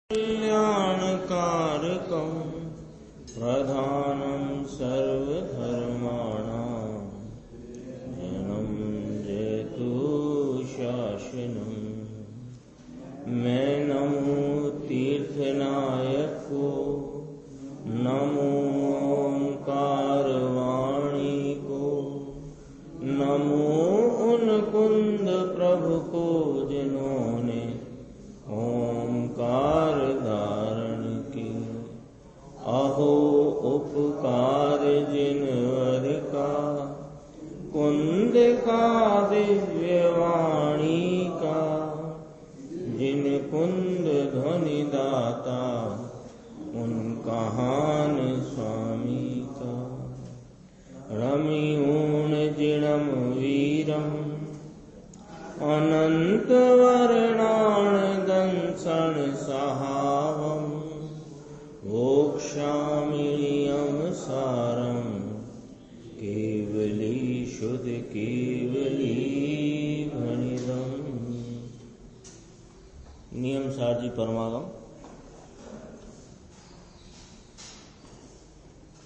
कल्याणकारकं प्रधानं सर्वधर्माणां धनं जयतु शासनं। मैं नमो तीर्थनायक को, नमो ओंकार वाणी को, नमो उन कुंद प्रभु को जिन्होंने ओंकार धारण की। अहो उपकार जिनवर का, कुंद का दिव्य वाणी का, जिन कुंद ध्वनि दाता उन कहान स्वामी का। रमिऊण जिणम वीरम अनंत वर्णाण दंसन सहावम वोक्षामियम सारम केवली शुद्ध केवली भणिदम। नियम सार जी परमागम।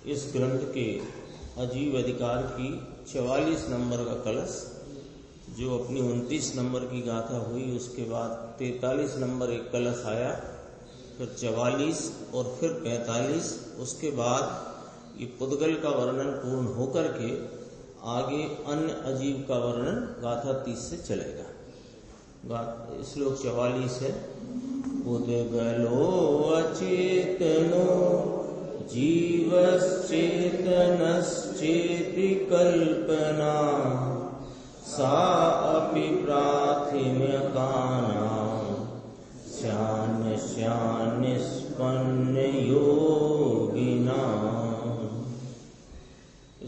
इस ग्रंथ के अजीब अधिकार की 44 नंबर का कलश, जो अपनी 29 नंबर की गाथा हुई, उसके बाद 43 नंबर एक कलश आया, फिर 44 और फिर 45। उसके बाद ये पुद्गल का वर्णन पूर्ण होकर के आगे अन्य अजीब का वर्णन गाथा 30 से चलेगा। श्लोक 44 है। पुद्गलो अचेतनो जीवश्चेतनश्चेति कल्पना सा अपि प्राथिम्यकानां स्यान्निष्पन्न योगिनां।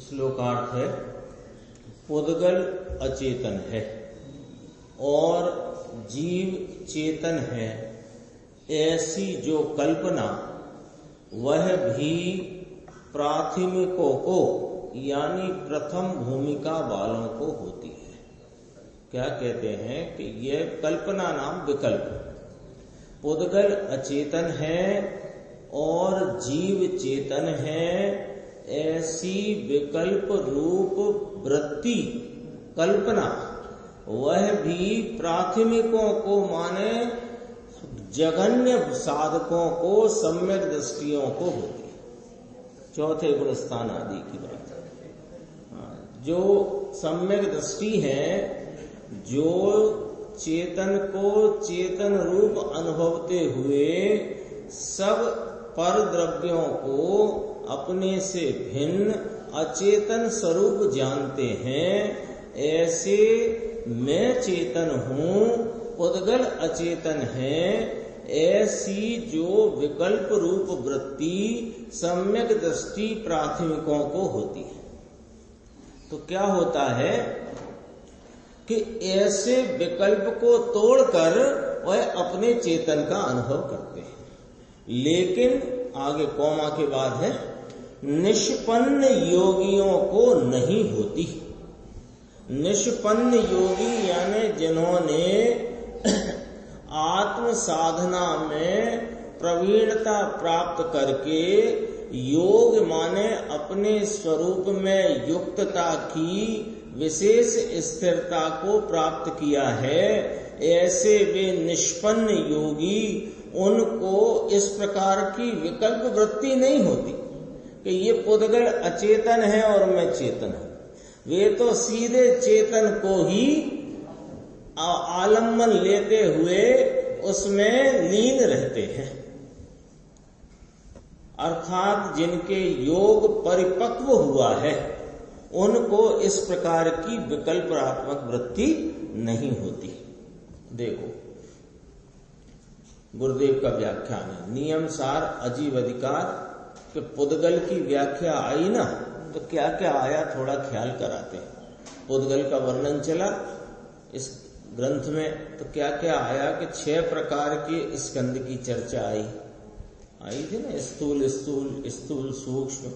श्लोकार्थ है, पुद्गल अचेतन है और जीव चेतन है, ऐसी जो कल्पना वह भी प्राथमिकों को यानी प्रथम भूमिका वालों को होती है। क्या कहते हैं कि यह कल्पना नाम विकल्प। पुद्गल अचेतन है और जीव चेतन है, ऐसी विकल्प रूप वृत्ति कल्पना वह भी प्राथमिकों को माने जघन्य साधकों को, सम्यक दृष्टियों को होती है। चौथे गुण स्थान आदि की बात है। जो सम्यक दृष्टि है, जो चेतन को चेतन रूप अनुभवते हुए सब पर द्रव्यों को अपने से भिन्न अचेतन स्वरूप जानते हैं, ऐसे मैं चेतन हूँ, पुद्गल अचेतन है, ऐसी जो विकल्प रूप वृत्ति सम्यक दृष्टि प्राथमिकों को होती है। तो क्या होता है कि ऐसे विकल्प को तोड़कर वह अपने चेतन का अनुभव करते हैं। लेकिन आगे कौमा के बाद है, निष्पन्न योगियों को नहीं होती। निष्पन्न योगी यानी जिन्होंने आत्म साधना में प्रवीणता प्राप्त करके योग माने अपने स्वरूप में युक्तता की विशेष स्थिरता को प्राप्त किया है, ऐसे वे निष्पन्न योगी, उनको इस प्रकार की विकल्प वृत्ति नहीं होती कि ये पुद्गल अचेतन है और मैं चेतन हूं। वे तो सीधे चेतन को ही आलम्बन लेते हुए उसमें लीन रहते हैं। अर्थात जिनके योग परिपक्व हुआ है, उनको इस प्रकार की विकल्पात्मक वृत्ति नहीं होती। देखो गुरुदेव का व्याख्यान है, नियम सार अजीब अधिकार के पुद्गल की व्याख्या आई ना, तो क्या क्या आया थोड़ा ख्याल कराते हैं। पुद्गल का वर्णन चला इस ग्रंथ में, तो क्या क्या आया कि 6 प्रकार के स्कंद की चर्चा आई थी ना। स्थूल स्थूल, स्थूल सूक्ष्म,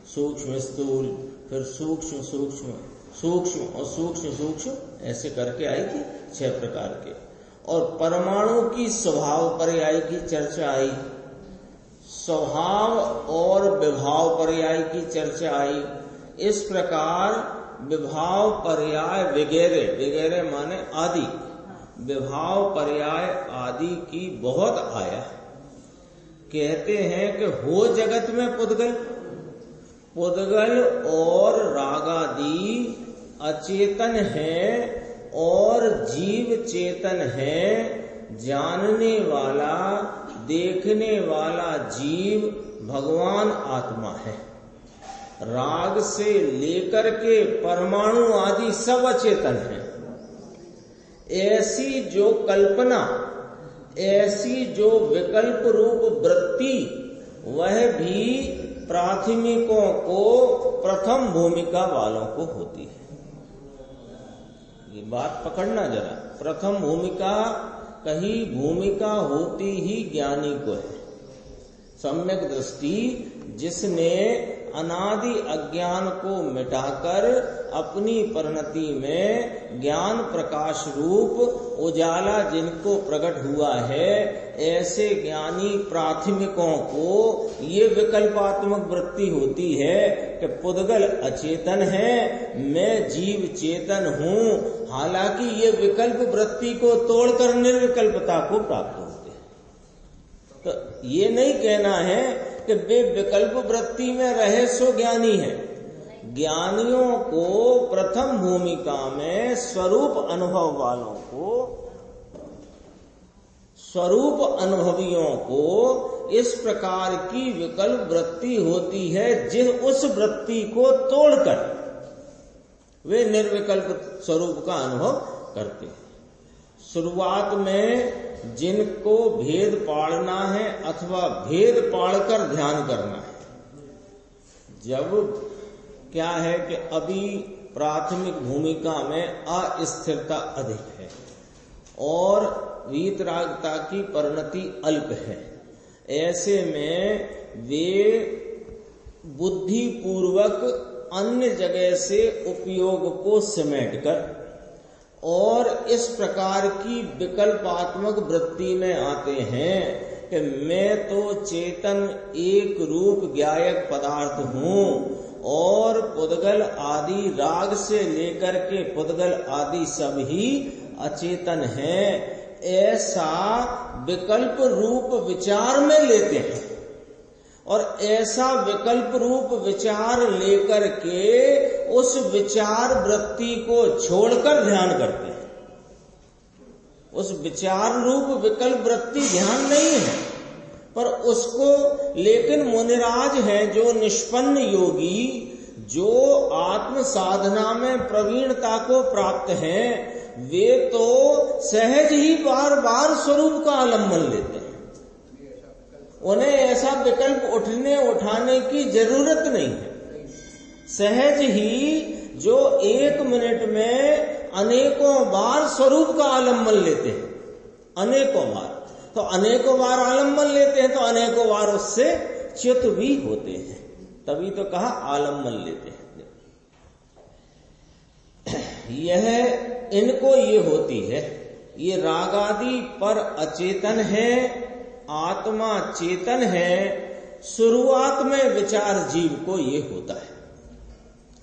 सूक्ष्म स्थूल, फिर सूक्ष्म सूक्ष्म, सूक्ष्म और सूक्ष्म सूक्ष्म, ऐसे करके आई थी 6 प्रकार के। और परमाणु की स्वभाव पर्याय की चर्चा आई, स्वभाव और विभाव पर्याय की चर्चा आई। इस प्रकार विभाव पर्याय वगैरह वगैरह माने आदि, विभाव पर्याय आदि की बहुत आया। कहते हैं कि हो जगत में पुद्गल, पुद्गल और रागादि अचेतन है और जीव चेतन है। जानने वाला देखने वाला जीव भगवान आत्मा है। राग से लेकर के परमाणु आदि सब अचेतन है। ऐसी जो कल्पना, ऐसी जो विकल्प रूप वृत्ति, वह भी प्राथमिकों को, प्रथम भूमिका वालों को होती है। ये बात पकड़ना जरा। प्रथम भूमिका कहीं भूमिका होती ही ज्ञानी को है। सम्यक दृष्टि जिसने अनादि अज्ञान को मिटाकर अपनी परिणति में ज्ञान प्रकाश रूप उजाला जिनको प्रकट हुआ है, ऐसे ज्ञानी प्राथमिकों को ये विकल्पात्मक वृत्ति होती है कि पुद्गल अचेतन है, मैं जीव चेतन हूँ। हालांकि ये विकल्प वृत्ति को तोड़कर निर्विकल्पता को प्राप्त होते हैं। तो ये नहीं कहना है कि वे विकल्प वृत्ति में रहे सो ज्ञानी है। ज्ञानियों को प्रथम भूमिका में स्वरूप अनुभव वालों को, स्वरूप अनुभवियों को इस प्रकार की विकल्प वृत्ति होती है जिस उस वृत्ति को तोड़कर वे निर्विकल्प स्वरूप का अनुभव करते हैं। शुरुआत में जिनको भेद पाड़ना है अथवा भेद पाड़कर ध्यान करना है, जब क्या है कि अभी प्राथमिक भूमिका में अस्थिरता अधिक है और वीतरागता की परिणति अल्प है, ऐसे में वे बुद्धि पूर्वक अन्य जगह से उपयोग को समेटकर और इस प्रकार की विकल्पात्मक वृत्ति में आते हैं कि मैं तो चेतन एक रूप ज्ञायक पदार्थ हूँ और पुद्गल आदि राग से लेकर के पुद्गल आदि सब ही अचेतन हैं। ऐसा विकल्प रूप विचार में लेते हैं और ऐसा विकल्प रूप विचार लेकर के उस विचार वृत्ति को छोड़कर ध्यान करते हैं। उस विचार रूप विकल्प वृत्ति ध्यान नहीं है, पर उसको, लेकिन मुनिराज हैं जो निष्पन्न योगी, जो आत्म साधना में प्रवीणता को प्राप्त हैं, वे तो सहज ही बार बार स्वरूप का आलम्बन लेते हैं। उन्हें ऐसा विकल्प उठाने की जरूरत नहीं है। सहज ही जो एक मिनट में अनेकों बार स्वरूप का आलम्बन लेते हैं, अनेकों बार, तो अनेकों बार आलम्बन लेते हैं तो अनेकों बार उससे च्युत भी होते हैं, तभी तो कहा आलम्बन लेते हैं। यह इनको ये होती है, ये रागादि पर अचेतन है, आत्मा चेतन है। शुरुआत में विचार जीव को ये होता है।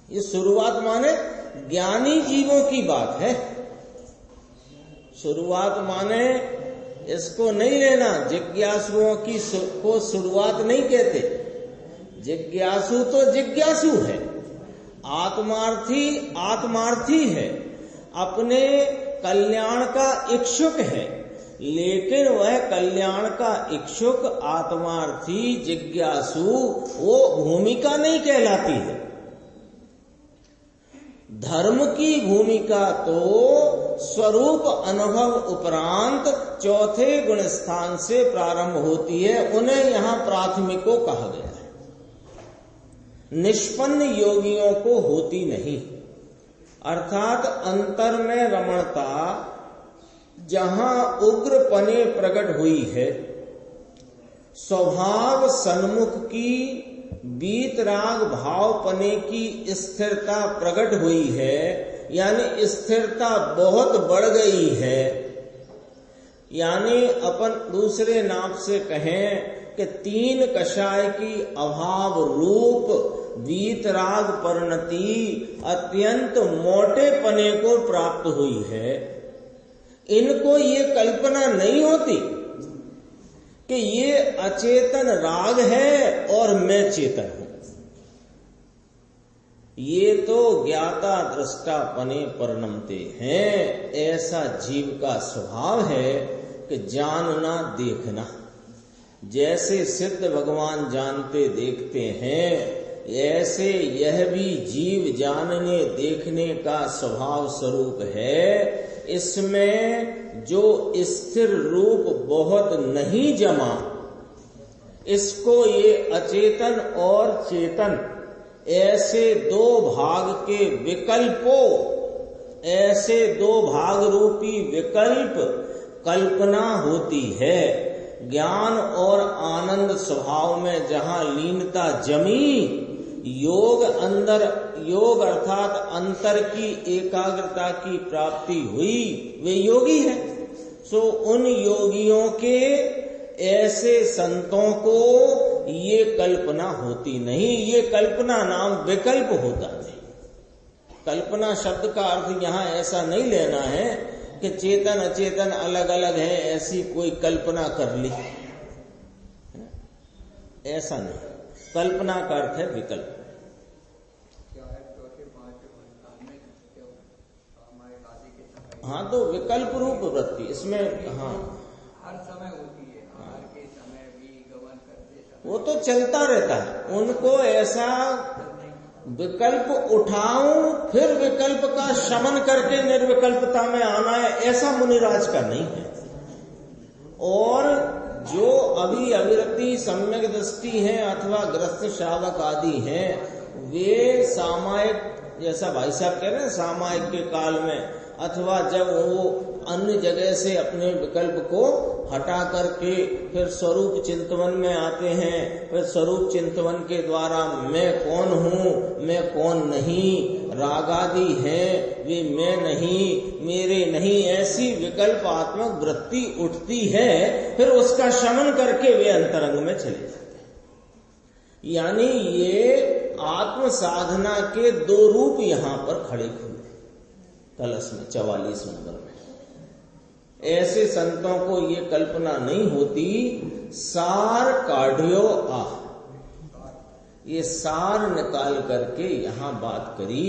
ये शुरुआत माने ज्ञानी जीवों की बात है। शुरुआत माने इसको नहीं लेना, जिज्ञासुओं की को शुरुआत नहीं कहते। जिज्ञासु तो जिज्ञासु है, आत्मार्थी आत्मार्थी है, अपने कल्याण का इच्छुक है, लेकिन वह कल्याण का इच्छुक आत्मार्थी जिज्ञासु वो भूमिका नहीं कहलाती है। धर्म की भूमिका तो स्वरूप अनुभव उपरांत चौथे गुण स्थान से प्रारंभ होती है, उन्हें यहां प्राथमिको कहा गया है। निष्पन्न योगियों को होती नहीं, अर्थात अंतर में रमणता जहां उग्रपने प्रकट हुई है, स्वभाव सन्मुख की बीतराग भावपने की स्थिरता प्रकट हुई है, यानी स्थिरता बहुत बढ़ गई है, यानी अपन दूसरे नाम से कहें कि 3 कषाय की अभाव रूप वीतराग परिणति अत्यंत मोटे पने को प्राप्त हुई है। इनको ये कल्पना नहीं होती कि ये अचेतन राग है और मैं चेतन हूं। ये तो ज्ञाता दृष्टा पने परिणमते हैं। ऐसा जीव का स्वभाव है कि जानना देखना। जैसे सिद्ध भगवान जानते देखते हैं, ऐसे यह भी जीव जानने देखने का स्वभाव स्वरूप है। इसमें जो स्थिर रूप बहुत नहीं जमा, इसको ये अचेतन और चेतन ऐसे 2 भाग के विकल्पों, ऐसे 2 भाग रूपी विकल्प कल्पना होती है। ज्ञान और आनंद स्वभाव में जहां लीनता जमी, योग अर्थात अंतर की एकाग्रता की प्राप्ति हुई, वे योगी है। सो उन योगियों के ऐसे संतों को ये कल्पना होती नहीं। ये कल्पना नाम विकल्प होता नहीं। कल्पना शब्द का अर्थ यहाँ ऐसा नहीं लेना है कि चेतन अचेतन अलग अलग है, ऐसी कोई कल्पना कर ली, ऐसा नहीं। कल्पना का अर्थ है विकल्प। हाँ, तो विकल्प रूप वृत्ति इसमें, हाँ, हर समय होती है। हर के समय भी गमन करते समय वो तो चलता रहता है। उनको ऐसा विकल्प उठाऊं फिर विकल्प का शमन करके निर्विकल्पता में आना है, ऐसा मुनिराज का नहीं है। और जो अभी अविरति सम्यक दृष्टि है अथवा ग्रस्त शावक आदि हैं, वे सामायिक, जैसा भाई साहब कह रहे हैं, सामायिक के काल में अथवा जब वो अन्य जगह से अपने विकल्प को हटा करके फिर स्वरूप चिंतवन में आते हैं, फिर स्वरूप चिंतवन के द्वारा मैं कौन हूँ, मैं कौन नहीं, रागादि है वे मैं नहीं, मेरे नहीं, ऐसी विकल्पात्मक वृत्ति उठती है। फिर उसका शमन करके वे अंतरंग में चले जाते हैं। यानी ये आत्म साधना के 2 रूप यहाँ पर खड़े हुए कलश में 44 नंबर में। ऐसे संतों को ये कल्पना नहीं होती। सार काढ़ियो आ, ये सार निकाल करके यहाँ बात करी।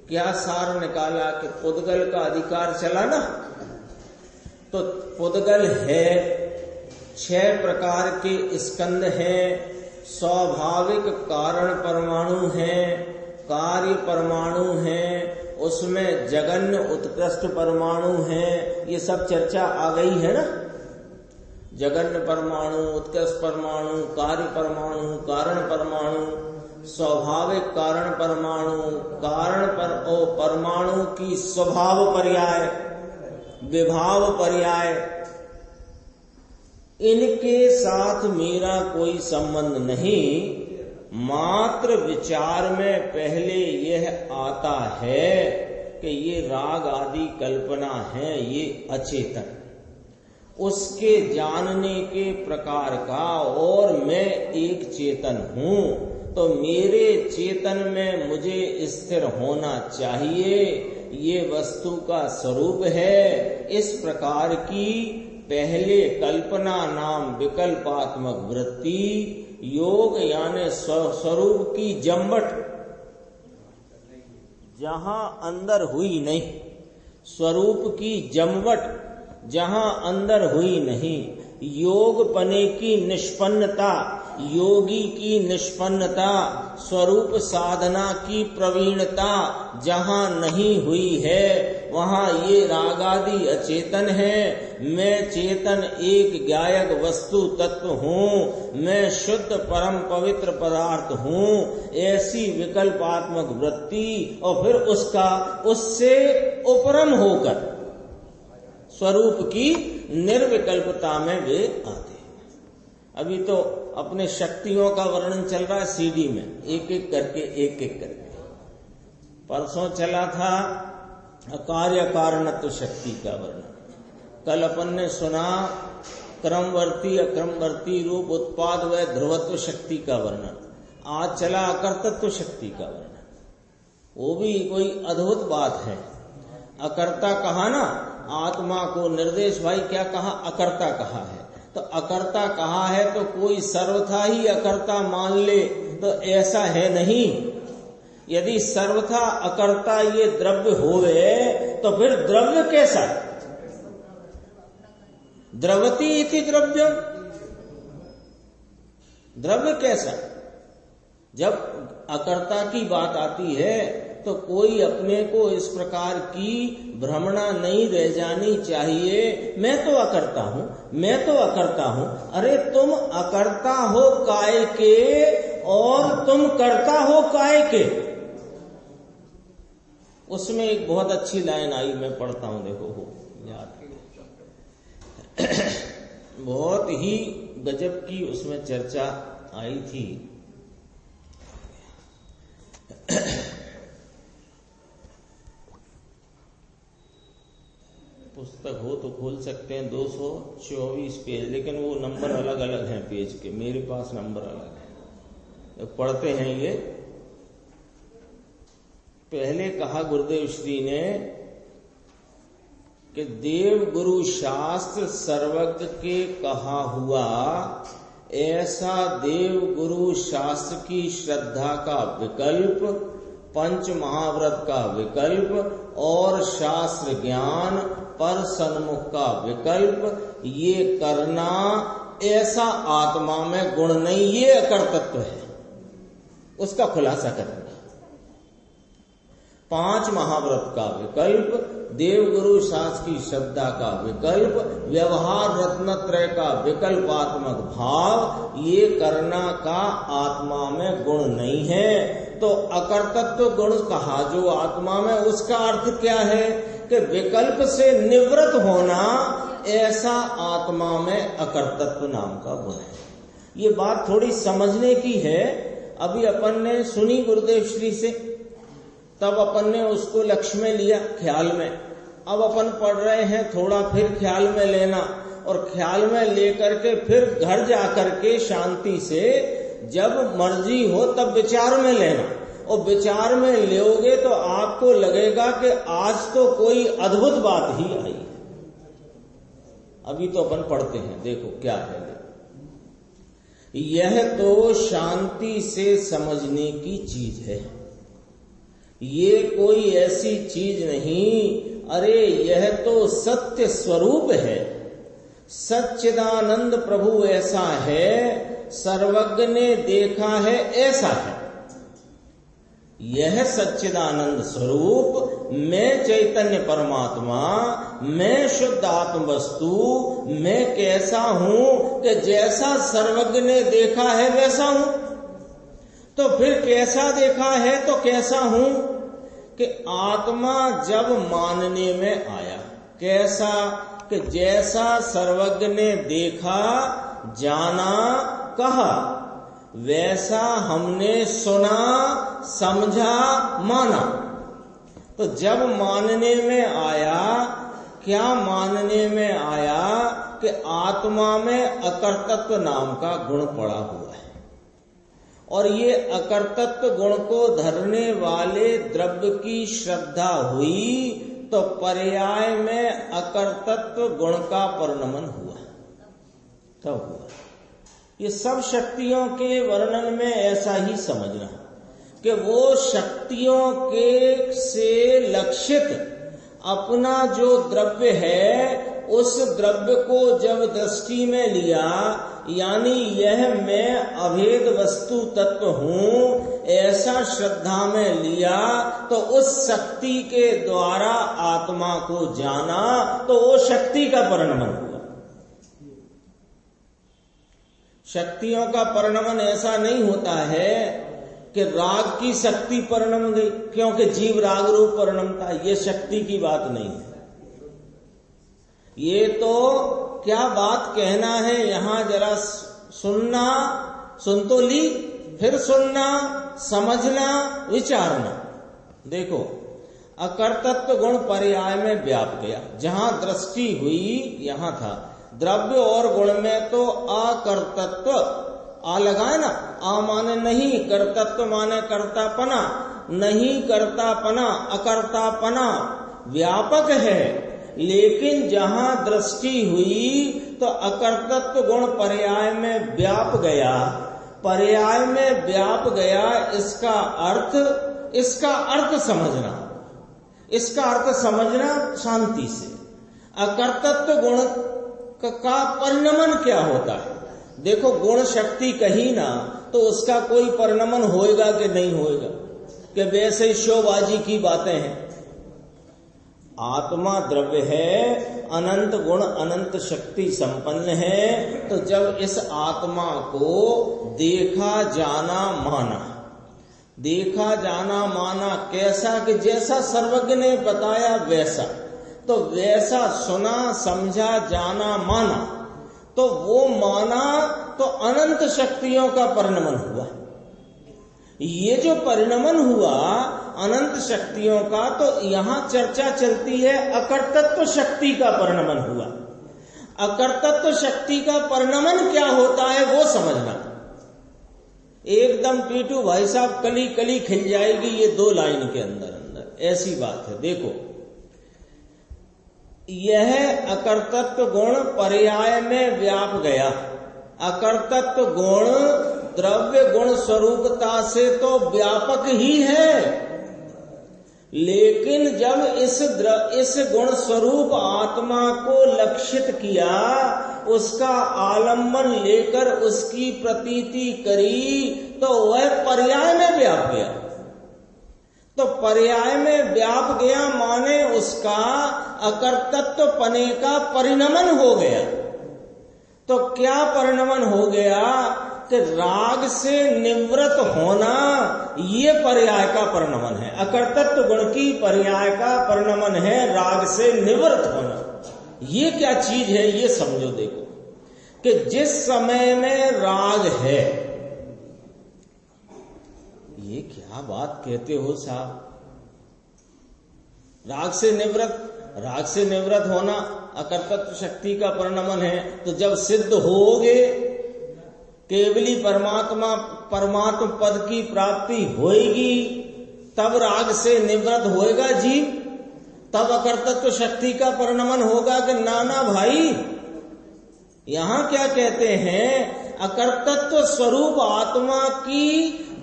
क्या सार निकाला कि पुद्गल का अधिकार चला ना, तो पुद्गल है, 6 प्रकार के स्कंद हैं, स्वाभाविक कारण परमाणु हैं, कार्य परमाणु हैं, उसमें जगन्य उत्कृष्ट परमाणु हैं। ये सब चर्चा आ गई है ना। जगन्य परमाणु, उत्कृष्ट परमाणु, कार्य परमाणु, कारण परमाणु, स्वाभाविक कारण परमाणु, कारण और परमाणु की स्वभाव पर्याय, विभाव पर्याय, इनके साथ मेरा कोई संबंध नहीं। मात्र विचार में पहले यह आता है कि ये राग आदि कल्पना है, ये अचेतन, उसके जानने के प्रकार का, और मैं एक चेतन हूँ, तो मेरे चेतन में मुझे स्थिर होना चाहिए, ये वस्तु का स्वरूप है। इस प्रकार की पहले कल्पना नाम विकल्पात्मक वृत्ति योग यानी स्वरूप की जम्बट जहां अंदर हुई नहीं, स्वरूप की जमवट जहां अंदर हुई नहीं, योग पने की निष्पन्नता, योगी की निष्पन्नता, स्वरूप साधना की प्रवीणता जहां नहीं हुई है, वहां ये रागादि अचेतन है। मैं चेतन एक ज्ञायक वस्तु तत्व हूँ, मैं शुद्ध परम पवित्र पदार्थ हूँ, ऐसी विकल्पात्मक वृत्ति, और फिर उससे उपरम होकर स्वरूप की निर्विकल्पता में वे आते हैं। अभी तो अपने शक्तियों का वर्णन चल रहा है सीडी में, एक एक करके। परसों चला था अकार्य कारणत्व शक्ति का वर्णन, कल अपन ने सुना क्रमवर्ती अक्रमवर्ती रूप उत्पाद व ध्रुवत्व शक्ति का वर्णन, आज चला अकर्तत्व शक्ति का वर्णन। वो भी कोई अद्भुत बात है। अकर्ता कहा ना, आत्मा को निर्देश भाई क्या कहा, अकर्ता कहा है। तो अकर्ता कहा है तो कोई सर्वथा ही अकर्ता मान ले तो ऐसा है नहीं। यदि सर्वथा अकर्ता ये द्रव्य होवे तो फिर द्रव्य कैसा, द्रवती इति द्रव्यम, द्रव्य कैसा। जब अकर्ता की बात आती है तो कोई अपने को इस प्रकार की भ्रमणा नहीं रह जानी चाहिए, मैं तो अकर्ता हूं, मैं तो अकर्ता हूं। अरे तुम अकर्ता हो काय के और तुम कर्ता हो काय के। उसमें एक बहुत अच्छी लाइन आई, मैं पढ़ता हूं, देखो हो याद बहुत ही गजब की उसमें चर्चा आई थी। पुस्तक हो तो खोल सकते हैं, 224 पेज, लेकिन वो नंबर अलग अलग हैं पेज के, मेरे पास नंबर अलग है। तो पढ़ते हैं ये। पहले कहा गुरुदेव श्री ने कि देव गुरु शास्त्र सर्वज्ञ के कहा हुआ, ऐसा देव गुरु शास्त्र की श्रद्धा का विकल्प, पंच महाव्रत का विकल्प और शास्त्र ज्ञान पर सन्मुख का विकल्प, ये करना ऐसा आत्मा में गुण नहीं, ये अकर्तत्व है। उसका खुलासा करेंगे। पांच महाव्रत का विकल्प, देव गुरु शास्त्र की श्रद्धा का विकल्प, व्यवहार रत्नत्रय का विकल्पात्मक भाव, ये करना का आत्मा में गुण नहीं है। तो अकर्तत्व गुण कहा जो आत्मा में, उसका अर्थ क्या है कि विकल्प से निवृत्त होना, ऐसा आत्मा में अकर्तत्व नाम का गुण है। ये बात थोड़ी समझने की है। अभी अपन ने सुनी गुरुदेव श्री से, तब अपन ने उसको लक्ष्य में लिया, ख्याल में। अब अपन पढ़ रहे हैं, थोड़ा फिर ख्याल में लेना, और ख्याल में लेकर के फिर घर जाकर के शांति से जब मर्जी हो तब विचार में लेना। और विचार में लोगे तो आपको लगेगा कि आज तो कोई अद्भुत बात ही आई है। अभी तो अपन पढ़ते हैं, देखो क्या है। यह तो शांति से समझने की चीज है, ये कोई ऐसी चीज नहीं। अरे यह तो सत्य स्वरूप है। सच्चिदानंद प्रभु ऐसा है, सर्वज्ञ ने देखा है ऐसा है। यह सच्चिदानंद स्वरूप, मैं चैतन्य परमात्मा, मैं शुद्ध आत्म वस्तु, मैं कैसा हूं कि जैसा सर्वज्ञ ने देखा है वैसा हूं। तो फिर कैसा देखा है तो कैसा हूं कि आत्मा जब मानने में आया, कैसा कि जैसा सर्वज्ञ ने देखा, जाना, कहा, वैसा हमने सुना, समझा, माना। तो जब मानने में आया, क्या मानने में आया कि आत्मा में अकर्तत्व नाम का गुण पड़ा हुआ है, और ये अकर्तत्व गुण को धरने वाले द्रव्य की श्रद्धा हुई तो पर्याय में अकर्तत्व गुण का परिणमन हुआ। तब हुआ। ये सब शक्तियों के वर्णन में ऐसा ही समझना कि वो शक्तियों के से लक्षित अपना जो द्रव्य है, उस द्रव्य को जब दृष्टि में लिया, यानी यह मैं अभेद वस्तु तत्व हूं, ऐसा श्रद्धा में लिया, तो उस शक्ति के द्वारा आत्मा को जाना, तो वो शक्ति का परिणमन हुआ। शक्तियों का परिणमन ऐसा नहीं होता है कि राग की शक्ति परिणम गई क्योंकि जीव राग रूप परिणमता, ये शक्ति की बात नहीं है। ये तो क्या बात कहना है यहां, जरा सुनना, सुन तो ली, फिर सुनना, समझना, विचारना। देखो अकर्तत्व गुण पर्याय में व्याप गया। जहां दृष्टि हुई यहां था। द्रव्य और गुण में तो अकर्तत्व आ लगाए ना, आ माने नहीं, कर्तत्व माने कर्तापना, नहीं कर्तापना, अकर्तापना व्यापक है। लेकिन जहां दृष्टि हुई तो अकर्तत्व गुण पर्याय में व्याप गया, पर्याय में व्याप गया। इसका अर्थ समझना, इसका अर्थ समझना शांति से। अकर्तत्व गुण का परिणमन क्या होता है? देखो, गुण शक्ति कही ना तो उसका कोई परिणमन होएगा कि नहीं होएगा, कि वैसे ही शोबाजी की बातें हैं। आत्मा द्रव्य है, अनंत गुण अनंत शक्ति संपन्न है। तो जब इस आत्मा को देखा जाना माना, देखा जाना माना कैसा कि जैसा सर्वज्ञ ने बताया वैसा, तो वैसा सुना समझा जाना माना, तो वो माना तो अनंत शक्तियों का परिणमन हुआ। ये जो परिणमन हुआ अनंत शक्तियों का, तो यहां चर्चा चलती है अकर्तत्व शक्ति का परिणमन हुआ। अकर्तत्व शक्ति का परिणमन क्या होता है वो समझना। एकदम पीटू भाई साहब, कली कली खिल जाएगी ये 2 लाइन के अंदर, ऐसी बात है। देखो, यह अकर्तत्व गुण पर्याय में व्याप गया। अकर्तत्व गुण द्रव्य गुण स्वरूपता से तो व्यापक ही है, लेकिन जब इस गुण स्वरूप आत्मा को लक्षित किया, उसका आलम्बन लेकर उसकी प्रतीति करी, तो वह पर्याय में व्याप गया। तो पर्याय में व्याप गया माने उसका अकर्तत्व पने का परिणमन हो गया। तो क्या परिणमन हो गया कि राग से निवृत्त होना, ये पर्याय का परिणमन है। अकर्तत्व गुण की पर्याय का परिणमन है राग से निवृत्त होना। ये क्या चीज है ये समझो। देखो कि जिस समय में राग है, ये क्या बात कहते हो साहब, राग से निवृत्त होना अकर्तत्व शक्ति का परिणमन है। तो जब सिद्ध होगे, केवली परमात्मा पद की प्राप्ति होएगी, तब राग से निवृत्त होएगा जीव, तब अकर्तत्व शक्ति का परिणमन होगा कि नाना भाई। यहां क्या कहते हैं, अकर्तत्व स्वरूप आत्मा की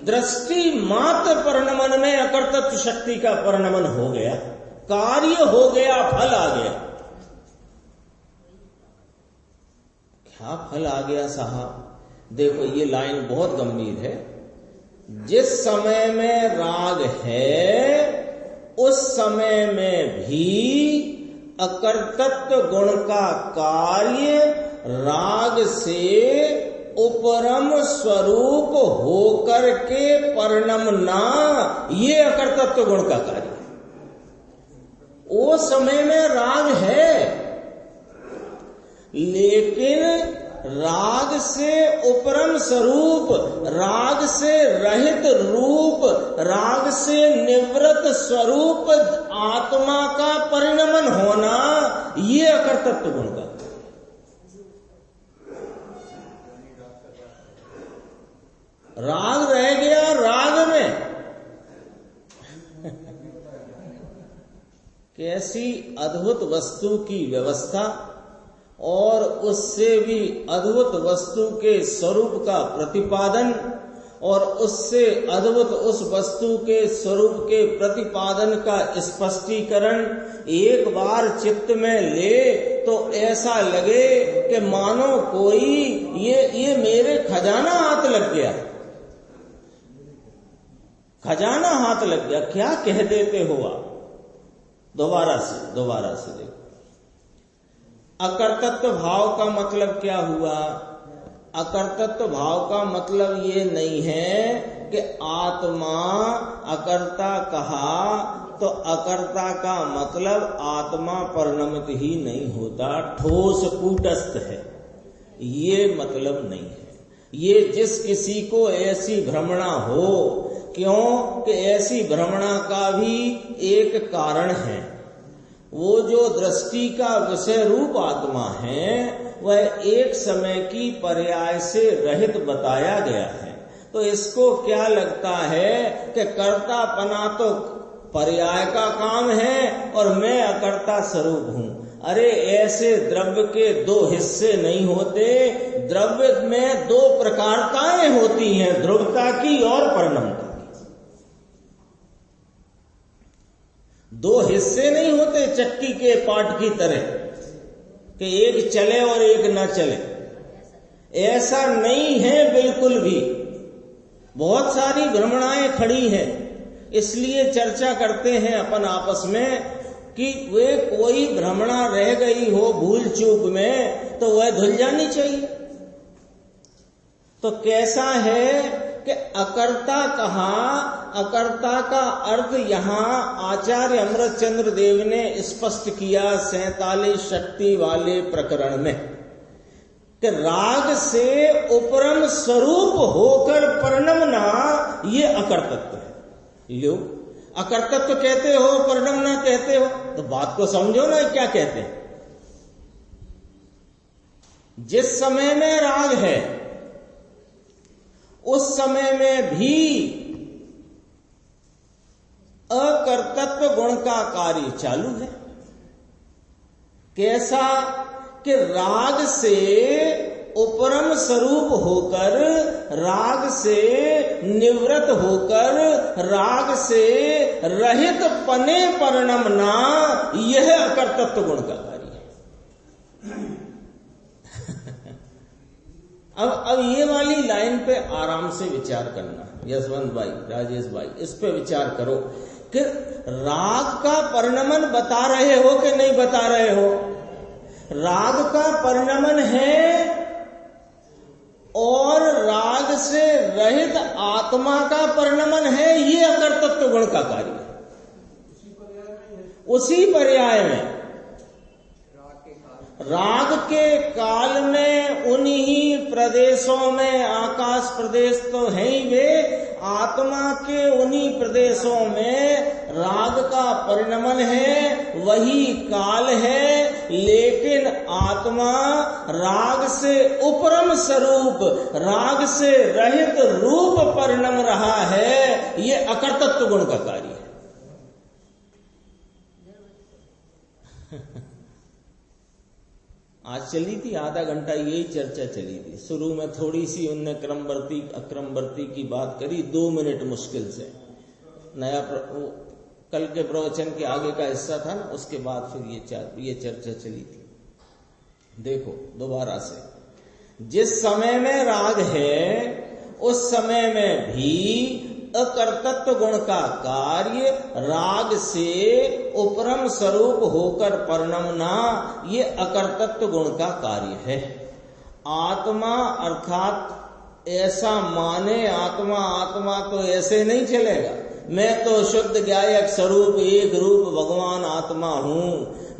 दृष्टि मात्र परिणमन में अकर्तत्व शक्ति का परिणमन हो गया, कार्य हो गया, फल आ गया। क्या फल आ गया साहब? देखो, ये लाइन बहुत गंभीर है। जिस समय में राग है, उस समय में भी अकर्तत्व गुण का कार्य राग से उपरम स्वरूप होकर के परिणमना, ये अकर्तत्व गुण का कार्य। वो समय में राग है, लेकिन राग से उपरम स्वरूप, राग से रहित रूप, राग से निवृत्त स्वरूप आत्मा का परिणमन होना, ये अकर्तत्व गुण का। राग रह गया राग में। कैसी अद्भुत वस्तु की व्यवस्था, और उससे भी अद्भुत वस्तु के स्वरूप का प्रतिपादन, और उससे अद्भुत उस वस्तु के स्वरूप के प्रतिपादन का स्पष्टीकरण एक बार चित्त में ले तो ऐसा लगे कि मानो कोई ये मेरे खजाना हाथ लग गया, खजाना हाथ लग गया। क्या कह देते हो आप? दोबारा से देखो। अकर्तत्व भाव का मतलब क्या हुआ? अकर्तत्व भाव का मतलब ये नहीं है कि आत्मा अकर्ता कहा तो अकर्ता का मतलब आत्मा परिणमित ही नहीं होता, ठोस कूटस्थ है, ये मतलब नहीं है। ये जिस किसी को ऐसी भ्रमणा हो क्यों कि ऐसी भ्रमणा का भी एक कारण है। वो जो दृष्टि का विषय रूप आत्मा है वह एक समय की पर्याय से रहित बताया गया है। तो इसको क्या लगता है कि कर्तापना तो पर्याय का काम है और मैं अकर्ता स्वरूप हूं। अरे ऐसे द्रव्य के दो हिस्से नहीं होते। द्रव्य में दो प्रकारताएं होती हैं, ध्रुवता की और परिणमता की। दो हिस्से नहीं होते चक्की के पाट की तरह कि एक चले और एक न चले। ऐसा नहीं है बिल्कुल भी। बहुत सारी भ्रमणाएं खड़ी हैं, इसलिए चर्चा करते हैं अपन आपस में कि वे कोई भ्रमणा रह गई हो भूल चूक में तो वह धुल जानी चाहिए। तो कैसा है कि अकर्ता कहा, अकर्ता का अर्थ यहां आचार्य अमृतचंद्र देव ने स्पष्ट किया 47 शक्ति वाले प्रकरण में कि राग से उपरम स्वरूप होकर परिणमना ये अकर्तत्व है। लो अकर्तत्व कहते हो, परिणमना कहते हो, तो बात को समझो ना क्या कहते हैं। जिस समय में राग है उस समय में भी अकर्तत्व गुण का कार्य चालू है। कैसा कि राग से उपरम स्वरूप होकर, राग से निवृत्त होकर, राग से रहित पने परिणमना यह अकर्तत्व गुण का कार्य है। अब ये वाली लाइन पे आराम से विचार करना, यशवंत भाई, राजेश भाई, इस पे विचार करो कि राग का परिणमन बता रहे हो कि नहीं बता रहे हो। राग का परिणमन है और राग से रहित आत्मा का परिणमन है, ये अकर्तत्व गुण का कार्य है। उसी पर्याय में राग के काल में उन्हीं प्रदेशों में, आकाश प्रदेश तो है ही वे, आत्मा के उन्हीं प्रदेशों में राग का परिणमन है, वही काल है। लेकिन आत्मा राग से उपरम स्वरूप, राग से रहित रूप परिणम रहा है, ये अकर्तत्व गुण का कार्य है। आज चली थी आधा घंटा यही चर्चा चली थी। शुरू में थोड़ी सी उनने क्रमवर्ती अक्रमवर्ती की बात करी, 2 मिनट मुश्किल से। नया कल के प्रवचन के आगे का हिस्सा था ना, उसके बाद फिर ये चर्चा चली थी। देखो दोबारा से, जिस समय में राग है उस समय में भी अकर्तत्व गुण का कार्य राग से उपरम स्वरूप होकर परिणमना ये अकर्तत्व गुण का कार्य है। आत्मा अर्थात ऐसा माने आत्मा, आत्मा तो ऐसे नहीं चलेगा। मैं तो शुद्ध ज्ञायक स्वरूप एक रूप भगवान आत्मा हूं,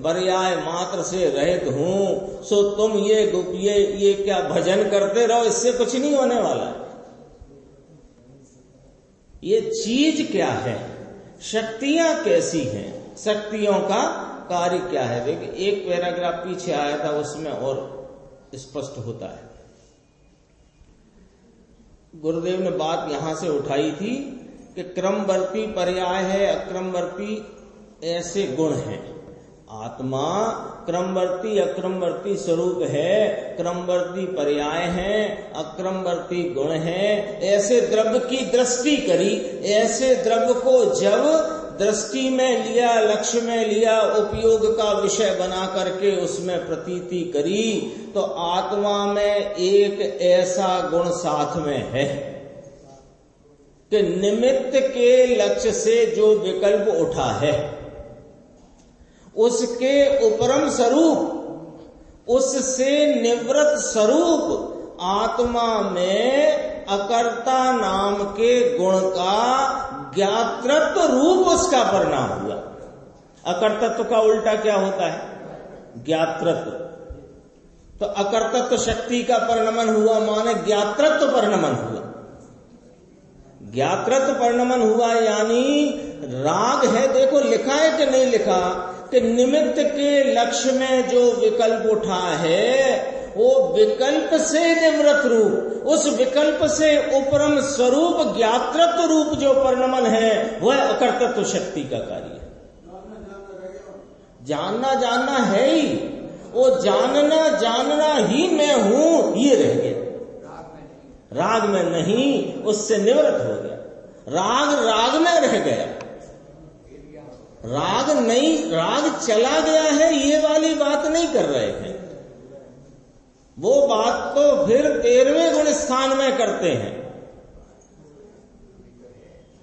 पर्याय मात्र से रहित हूं। सो तुम ये क्या भजन करते रहो, इससे कुछ नहीं होने वाला है। ये चीज क्या है, शक्तियां कैसी हैं, शक्तियों का कार्य क्या है। देखिए एक पैराग्राफ पीछे आया था, उसमें और स्पष्ट होता है। गुरुदेव ने बात यहां से उठाई थी कि क्रमवर्ती पर्याय है, अक्रमवर्ती ऐसे गुण हैं। आत्मा क्रमवर्ती अक्रमवर्ती स्वरूप है, क्रमवर्ती पर्याय है, अक्रमवर्ती गुण है। ऐसे द्रव्य की दृष्टि करी, ऐसे द्रव्य को जब दृष्टि में लिया, लक्ष्य में लिया, उपयोग का विषय बना करके उसमें प्रतीति करी, तो आत्मा में एक ऐसा गुण साथ में है कि निमित्त के लक्ष्य से जो विकल्प उठा है उसके उपरम स्वरूप, उससे निवृत्त स्वरूप आत्मा में अकर्ता नाम के गुण का ज्ञातृत्व रूप उसका परिणाम हुआ। अकर्तत्व का उल्टा क्या होता है? ज्ञातृत्व। तो अकर्तत्व शक्ति का परिणमन हुआ, माने ज्ञातृत्व परिणमन हुआ। ज्ञातृत्व परिणमन हुआ, यानी राग है। देखो लिखा है कि नहीं लिखा कि निमित्त के लक्ष्य में जो विकल्प उठा है वो विकल्प से निवृत्त रूप, उस विकल्प से उपरम स्वरूप ज्ञातृत्व रूप जो परिणमन है वह अकर्तृत्व शक्ति का कार्य है। जानना है ही, वो जानना ही मैं हूं, ये रह गया। राग में नहीं, उससे निवृत्त हो गया। राग में रह गया, राग नहीं, राग चला गया है, ये वाली बात नहीं कर रहे हैं। वो बात तो फिर 13वें गुण स्थान में करते हैं,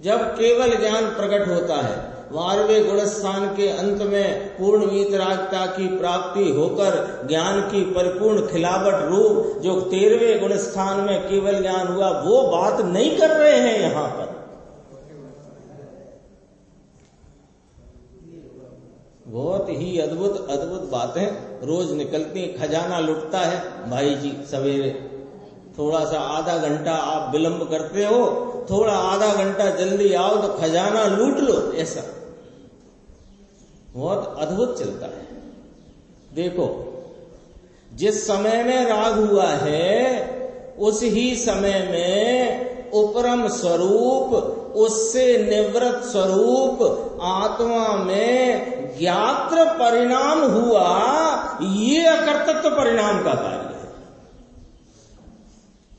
जब केवल ज्ञान प्रकट होता है। 12वें गुण स्थान के अंत में पूर्ण वीतरागता की प्राप्ति होकर ज्ञान की परिपूर्ण खिलावट रूप जो 13वें गुण स्थान में केवल ज्ञान हुआ, वो बात नहीं कर रहे हैं यहां पर। बहुत ही अद्भुत बातें रोज निकलती। खजाना लुटता है भाई जी सवेरे, थोड़ा सा आधा घंटा आप विलंब करते हो, थोड़ा आधा घंटा जल्दी आओ तो खजाना लूट लो, ऐसा बहुत अद्भुत चलता है। देखो जिस समय में राग हुआ है उस ही समय में उपरम स्वरूप, उससे निवृत्त स्वरूप आत्मा में ज्ञात्र परिणाम हुआ, ये अकर्तृत्व परिणाम का कार्य है।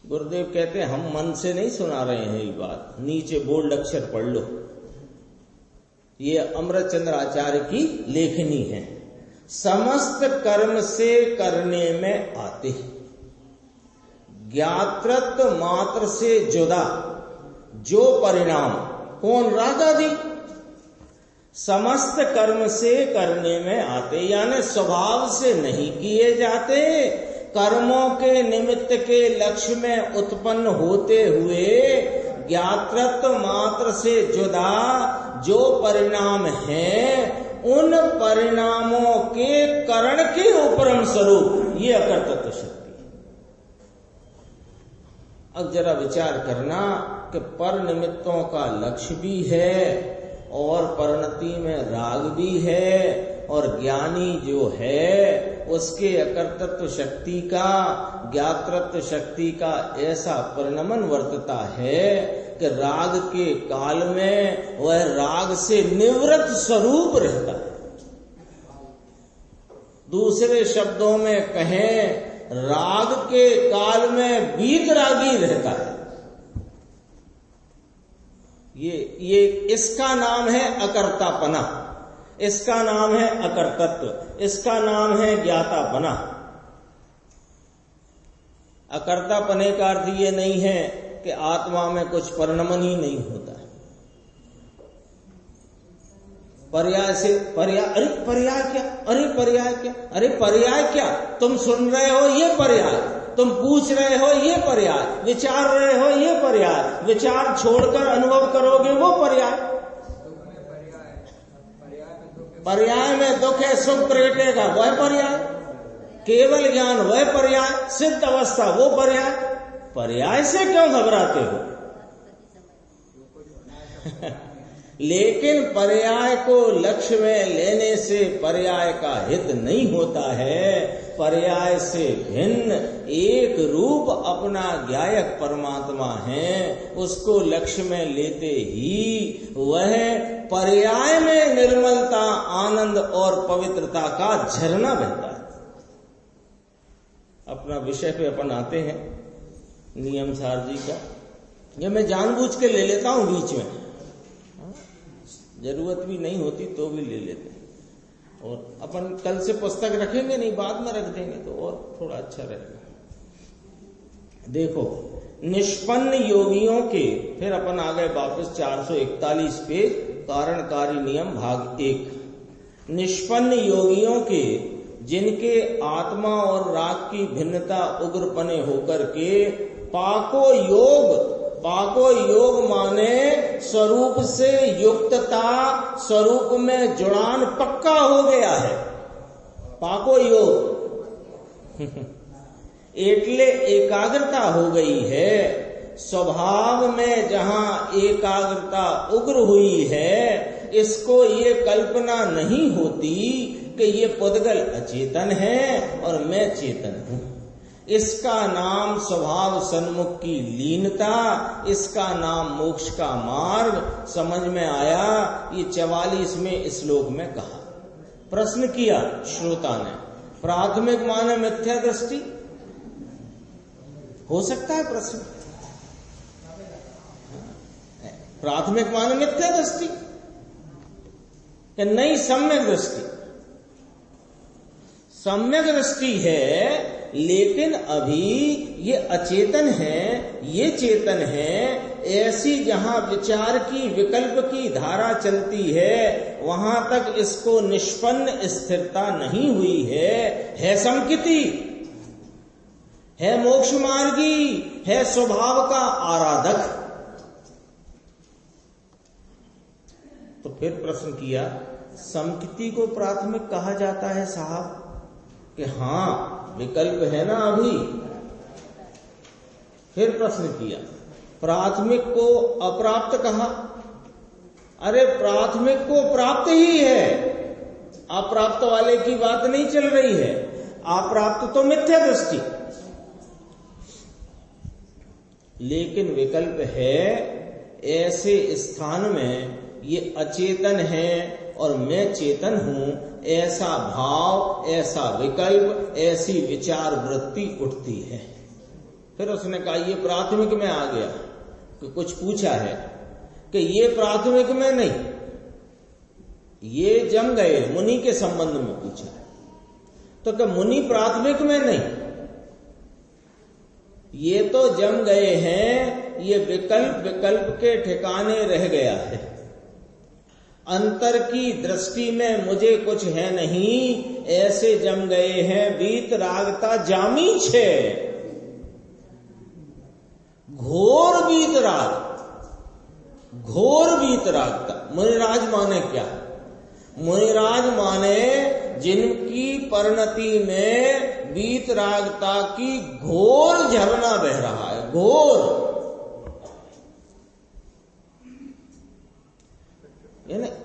गुरुदेव कहते हैं हम मन से नहीं सुना रहे हैं ये बात, नीचे बोल्ड अक्षर पढ़ लो, ये अमृतचंद्र आचार्य की लेखनी है। समस्त कर्म से करने में आते हैं, ज्ञातृत्व मात्र से जुदा जो परिणाम, कौन? राग आदि समस्त कर्म से करने में आते, यानी स्वभाव से नहीं किए जाते, कर्मों के निमित्त के लक्ष्य में उत्पन्न होते हुए ज्ञातृत्व मात्र से जुदा जो परिणाम है, उन परिणामों के करण के उपरम स्वरूप, ये अकर्तृत्व शक्ति है। अब जरा विचार करना कि पर निमित्तों का लक्ष्य भी है और परिणति में राग भी है, और ज्ञानी जो है उसके अकर्तृत्व शक्ति का, ज्ञातृत्व शक्ति का ऐसा परिणमन वर्तता है कि राग के काल में वह राग से निवृत्त स्वरूप रहता है। दूसरे शब्दों में कहें, राग के काल में वीतरागी रहता है। ये इसका नाम है अकर्तापना, इसका नाम है अकर्तत्व, इसका नाम है ज्ञातापना। अकर्तापने का अर्थ ये नहीं है कि आत्मा में कुछ परिणमन ही नहीं होता है। पर्याय से पर्याय, अरे पर्याय क्या, अरे पर्याय क्या, अरे पर्याय क्या, तुम सुन रहे हो ये पर्याय, तुम पूछ रहे हो ये पर्याय, विचार रहे हो ये पर्याय, विचार छोड़कर अनुभव करोगे वो पर्याय। पर्याय में दुख है, सुख प्रगटेगा वह पर्याय, केवल ज्ञान वह पर्याय, सिद्ध अवस्था वो पर्याय। पर्याय से क्यों घबराते हो? लेकिन पर्याय को लक्ष्य में लेने से पर्याय का हित नहीं होता है। पर्याय से भिन्न एक रूप अपना ज्ञायक परमात्मा है, उसको लक्ष्य में लेते ही वह पर्याय में निर्मलता, आनंद और पवित्रता का झरना बहता है। अपना विषय पे अपन आते हैं, नियम सार जी का। ये मैं जानबूझ के ले लेता हूं बीच में, जरूरत भी नहीं होती तो भी ले लेते हैं। और अपन कल से पुस्तक रखेंगे नहीं, बाद में रख देंगे तो और थोड़ा अच्छा रहेगा। देखो, निष्पन्न योगियों के, फिर अपन आ गए वापस 441 पेज, कारणकारी नियम भाग 1। निष्पन्न योगियों के, जिनके आत्मा और राग की भिन्नता उग्रपने होकर के पाको योग माने स्वरूप से युक्तता, स्वरूप में जुड़ान पक्का हो गया है। पाको योग एटले एकाग्रता हो गई है, स्वभाव में जहां एकाग्रता उग्र हुई है, इसको ये कल्पना नहीं होती कि ये पुद्गल अचेतन है और मैं चेतन हूं। इसका नाम स्वभाव सन्मुख की लीनता, इसका नाम मोक्ष का मार्ग। समझ में आया? ये 44वें श्लोक में कहा। प्रश्न किया श्रोता ने, प्राथमिक माने मिथ्या दृष्टि हो सकता है? प्रश्न प्राथमिक माने मिथ्या दृष्टि कि नहीं सम्यक दृष्टि? सम्यक दृष्टि है, लेकिन अभी ये अचेतन है, ये चेतन है। ऐसी जहां विचार की विकल्प की धारा चलती है, वहां तक इसको निष्पन्न स्थिरता नहीं हुई है संकिति, है मोक्ष मार्गी, है स्वभाव का आराधक। तो फिर प्रश्न किया, संकिति को प्राथमिक कहा जाता है साहब? कि हाँ, विकल्प है ना अभी। फिर प्रश्न किया, प्राथमिक को अप्राप्त कहा? अरे प्राथमिक को प्राप्त ही है, अप्राप्त वाले की बात नहीं चल रही है। अप्राप्त तो मिथ्या दृष्टि, लेकिन विकल्प है। ऐसे स्थान में ये अचेतन है और मैं चेतन हूं, ऐसा भाव, ऐसा विकल्प, ऐसी विचार वृत्ति उठती है। फिर उसने कहा ये प्राथमिक में आ गया। कि कुछ पूछा है कि ये प्राथमिक में नहीं, ये जम गए, मुनि के संबंध में पूछा है। तो क्या मुनि प्राथमिक में नहीं, ये तो जम गए हैं, ये विकल्प के ठिकाने रह गया है। अंतर की दृष्टि में मुझे कुछ है नहीं, ऐसे जम गए हैं। बीत रागता जामी छे, घोर बीत राग, घोर बीत रागता। मुनिराज माने क्या? मुनिराज माने जिनकी परिणति में बीत रागता की घोर झरना बह रहा है, घोर।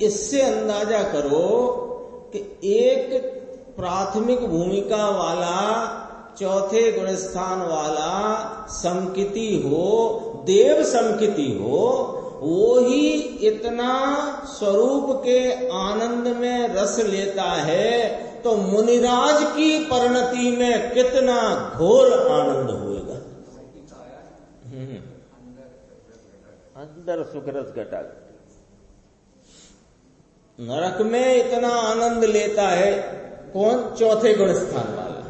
इससे अंदाजा करो कि एक प्राथमिक भूमिका वाला, चौथे गुणस्थान वाला समकिति हो, देव समकिति हो, वो ही इतना स्वरूप के आनंद में रस लेता है, तो मुनिराज की परिणति में कितना घोर आनंद होगा। अंदर सुखरस घटा, नरक में इतना आनंद लेता है कौन? चौथे गुण स्थान वाला।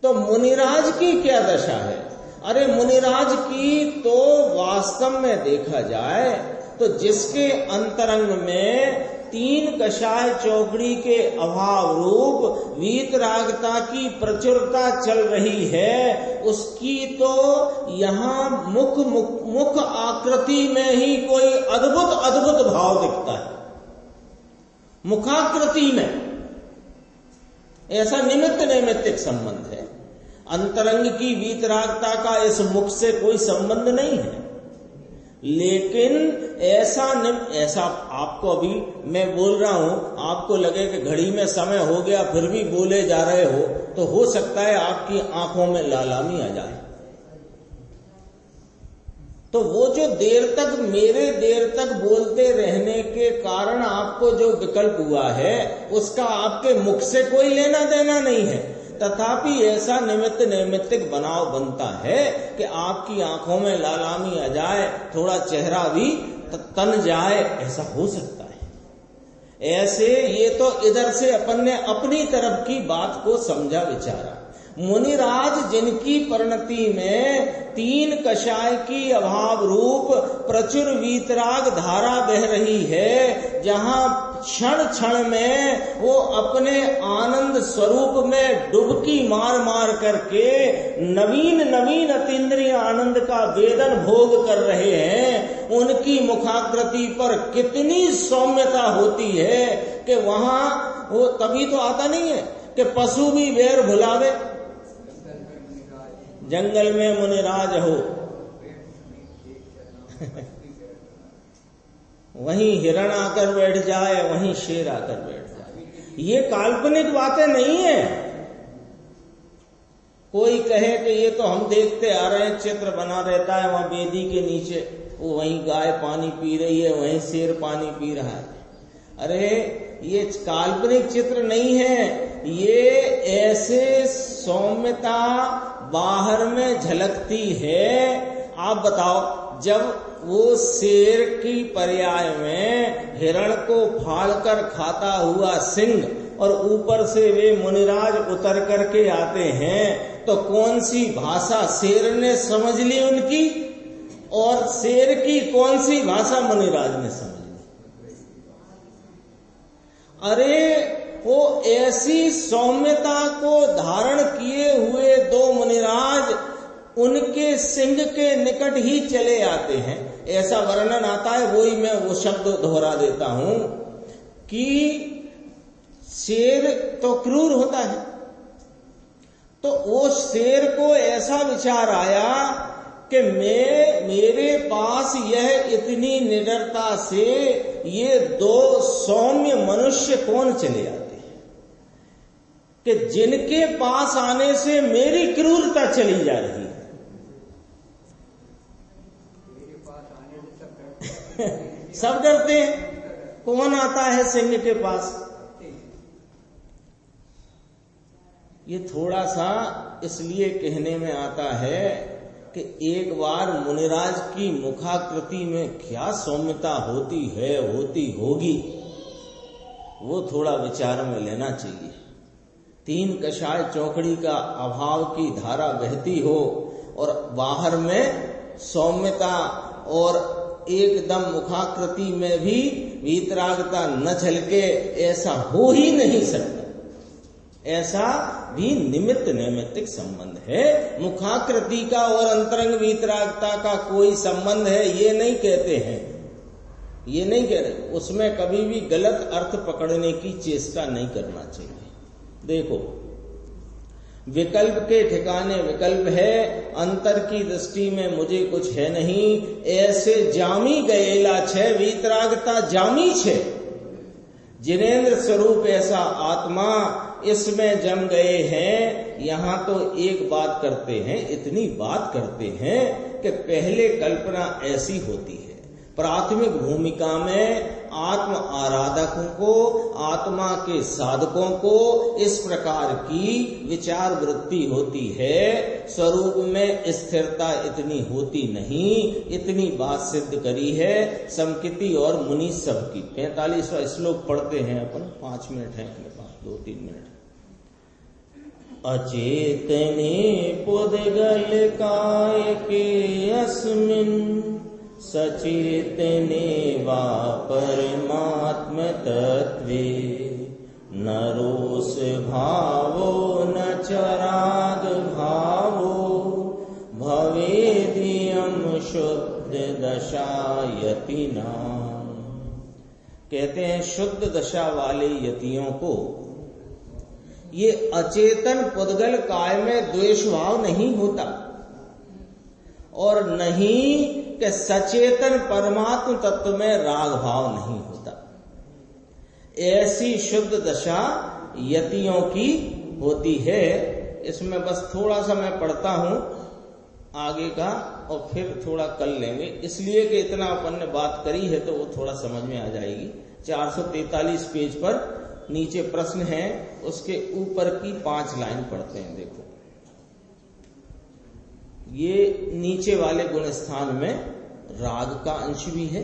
तो मुनिराज की क्या दशा है? अरे मुनिराज की तो वास्तव में देखा जाए तो जिसके अंतरंग में 3 कषाय चौकड़ी के अभाव रूप वीतरागता की प्रचुरता चल रही है, उसकी तो यहाँ मुख आकृति में ही कोई अद्भुत भाव दिखता है। मुखाकृति में ऐसा निमित्त नैमित्तिक संबंध है। अंतरंग की वीतरागता का इस मुख से कोई संबंध नहीं है, लेकिन ऐसा आपको अभी मैं बोल रहा हूं, आपको लगे कि घड़ी में समय हो गया फिर भी बोले जा रहे हो, तो हो सकता है आपकी आंखों में लालामी आ जाए। तो वो जो देर तक बोलते रहने के कारण आपको जो विकल्प हुआ है, उसका आपके मुख से कोई लेना देना नहीं है। तथापि ऐसा निमित्त नैमित्तिक बनाव बनता है कि आपकी आंखों में लालामी आ जाए, थोड़ा चेहरा भी तन जाए, ऐसा हो सकता है। ऐसे ये तो इधर से अपन ने अपनी तरफ की बात को समझा विचारा। मुनिराज जिनकी परिणति में 3 कषाय की अभाव रूप प्रचुर वीतराग धारा बह रही है, जहां क्षण क्षण में वो अपने आनंद स्वरूप में डुबकी मार मार करके नवीन अतीन्द्रिय आनंद का वेदन भोग कर रहे हैं, उनकी मुखाकृति पर कितनी सौम्यता होती है कि वहां वो तभी तो आता नहीं है कि पशु भी बैर भुलावे। जंगल में मुनिराज हो, वहीं हिरण आकर बैठ जाए, वहीं शेर आकर बैठ जाए। ये काल्पनिक बातें नहीं है। कोई कहे कि ये तो हम देखते आ रहे हैं, चित्र बना रहता है वहां वेदी के नीचे, वो वहीं गाय पानी पी रही है, वहीं शेर पानी पी रहा है। अरे ये काल्पनिक चित्र नहीं है, ये ऐसे सौम्यता बाहर में झलकती है। आप बताओ, जब वो शेर की पर्याय में हिरण को फाड़कर खाता हुआ सिंह और ऊपर से वे मुनिराज उतर करके आते हैं, तो कौन सी भाषा शेर ने समझ ली उनकी, और शेर की कौन सी भाषा मुनिराज ने समझ ली? अरे वो ऐसी सौम्यता को धारण किए हुए दो मुनिराज उनके सिंह के निकट ही चले आते हैं। ऐसा वर्णन आता है, वही मैं वो शब्द दोहरा देता हूं कि शेर तो क्रूर होता है, तो वो शेर को ऐसा विचार आया कि मेरे पास यह इतनी निडरता से ये दो सौम्य मनुष्य कौन चले आते हैं कि जिनके पास आने से मेरी क्रूरता चली जा रही है। सब डरते हैं। कौन आता है सिंह के पास? ये थोड़ा सा इसलिए कहने में आता है कि एक बार मुनिराज की मुखाकृति में क्या सौम्यता होती है, होती होगी, वो थोड़ा विचार में लेना चाहिए। तीन कषाय चौकड़ी का अभाव की धारा बहती हो और बाहर में सौम्यता और एकदम मुखाकृति में भी वीतरागता न झलके, ऐसा हो ही नहीं सकता। ऐसा भी निमित्त नैमित्तिक संबंध है। मुखाकृति का और अंतरंग वीतरागता का कोई संबंध है ये नहीं कहते हैं, ये नहीं कह रहे। उसमें कभी भी गलत अर्थ पकड़ने की चेष्टा नहीं करना चाहिए। देखो, विकल्प के ठिकाने विकल्प है, अंतर की दृष्टि में मुझे कुछ है नहीं। ऐसे जामी गएला छे, वीतरागता जामी छे। जिनेन्द्र स्वरूप ऐसा आत्मा इसमें जम गए हैं। यहां तो एक बात करते हैं, इतनी बात करते हैं कि पहले कल्पना ऐसी होती है, प्राथमिक भूमिका में आत्म आराधकों को, आत्मा के साधकों को इस प्रकार की विचार वृत्ति होती है। स्वरूप में स्थिरता इतनी होती नहीं। इतनी बात सिद्ध करी है समकिति और मुनि सबकी। 45वां श्लोक पढ़ते हैं अपन, 5 मिनट है अपने पास, 2-3 मिनट। अचेतने पुद्गल काय के अस्मिन् सचेतने वा परमात्म तत्वे न रोष भावो न चराग भावो भवेदियम शुद्ध दशा यतिनाम। कहते हैं शुद्ध दशा वाले यतियों को ये अचेतन पुद्गल काय में द्वेष भाव नहीं होता, और नहीं कि सचेतन परमात्म तत्व में राग भाव नहीं होता। ऐसी शुद्ध दशा यतियों की होती है। इसमें बस थोड़ा सा मैं पढ़ता हूं आगे का और फिर थोड़ा कर लेंगे, इसलिए कि इतना अपन ने बात करी है तो वो थोड़ा समझ में आ जाएगी। 443 पेज पर नीचे प्रश्न है, उसके ऊपर की 5 लाइन पढ़ते हैं। देखो, ये नीचे वाले गुण स्थान में राग का अंश भी है,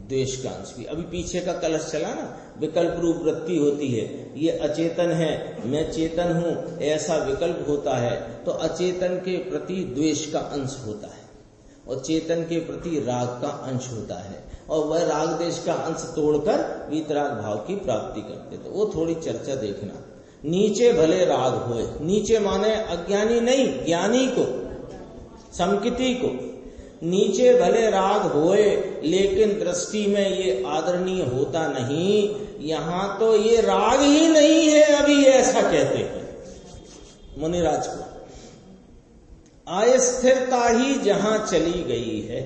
द्वेष का अंश भी। अभी पीछे का कलश चला ना, विकल्प रूप वृत्ति होती है। ये अचेतन है, मैं चेतन हूं, ऐसा विकल्प होता है, तो अचेतन के प्रति द्वेष का अंश होता है और चेतन के प्रति राग का अंश होता है, और वह राग देश का अंश तोड़कर वीतराग भाव की प्राप्ति करते। तो वो थोड़ी चर्चा देखना। नीचे भले राग होए, नीचे माने अज्ञानी नहीं, ज्ञानी को, समकिति को। नीचे भले राग होए लेकिन दृष्टि में ये आदरणीय होता नहीं। यहां तो ये राग ही नहीं है अभी, ऐसा कहते हैं मुनिराज को। अस्थिरता ही जहां चली गई है,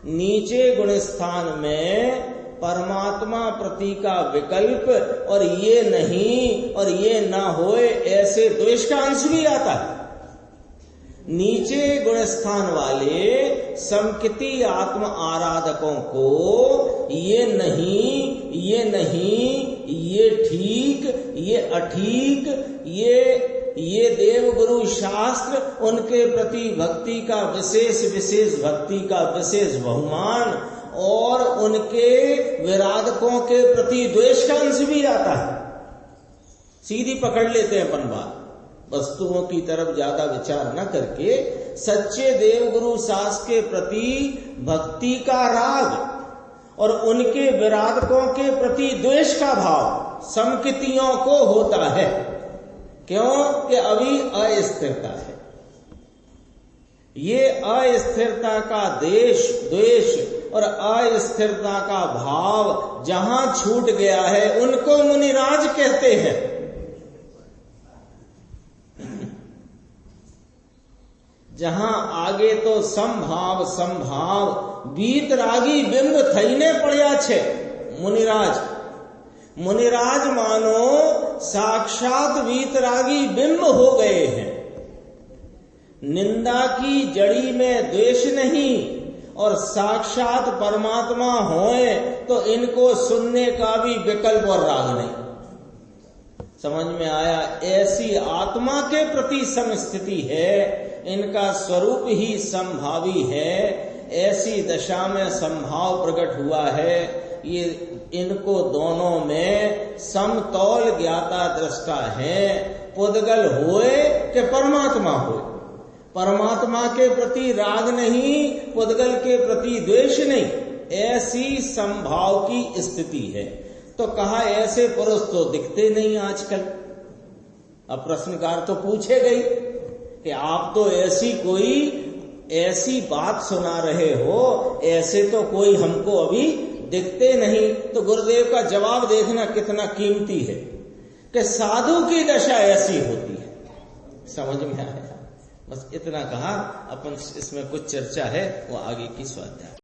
नीचे गुण स्थान में परमात्मा प्रति का विकल्प और ये नहीं और ये ना होए ऐसे द्वेष का अंश भी आता है। नीचे गुण स्थान वाले समकिति आत्म आराधकों को ये नहीं, ये ठीक, ये अठीक, ये देव गुरु शास्त्र, उनके प्रति भक्ति का विशेष भक्ति का विशेष बहुमान और उनके विराधकों के प्रति द्वेष का अंश भी आता है। सीधी पकड़ लेते हैं अपन बात, वस्तुओं की तरफ ज्यादा विचार न करके सच्चे देव गुरु शास्त्र के प्रति भक्ति का राग और उनके विराधकों के प्रति द्वेष का भाव समकितियों को होता है। क्यों कि अभी अस्थिरता है। ये अस्थिरता का द्वेष और अस्थिरता का भाव जहां छूट गया है उनको मुनिराज कहते हैं। जहां आगे तो संभाव वीतरागी बिंब थईने पड़या छे। मुनिराज मानो साक्षात वीतरागी बिंब हो गए हैं। निंदा की जड़ी में द्वेष नहीं और साक्षात परमात्मा होए तो इनको सुनने का भी विकल्प और राग नहीं। समझ में आया? ऐसी आत्मा के प्रति समस्थिति है, इनका स्वरूप ही संभावी है। ऐसी दशा में संभाव प्रकट हुआ है। ये इनको दोनों में समतौल ज्ञाता दृष्टा है। पुद्गल होए कि परमात्मा होए, परमात्मा के प्रति राग नहीं, पुद्गल के प्रति द्वेष नहीं, ऐसी संभाव की स्थिति है। तो कहा ऐसे पुरुष तो दिखते नहीं आजकल। अब प्रश्नकार तो पूछे गई कि आप तो ऐसी बात सुना रहे हो, ऐसे तो कोई हमको अभी दिखते नहीं। तो गुरुदेव का जवाब देखना कितना कीमती है कि साधु की दशा ऐसी होती है। समझ में आया? बस इतना कहा। अपन इसमें कुछ चर्चा है वो आगे की स्वाध्याय।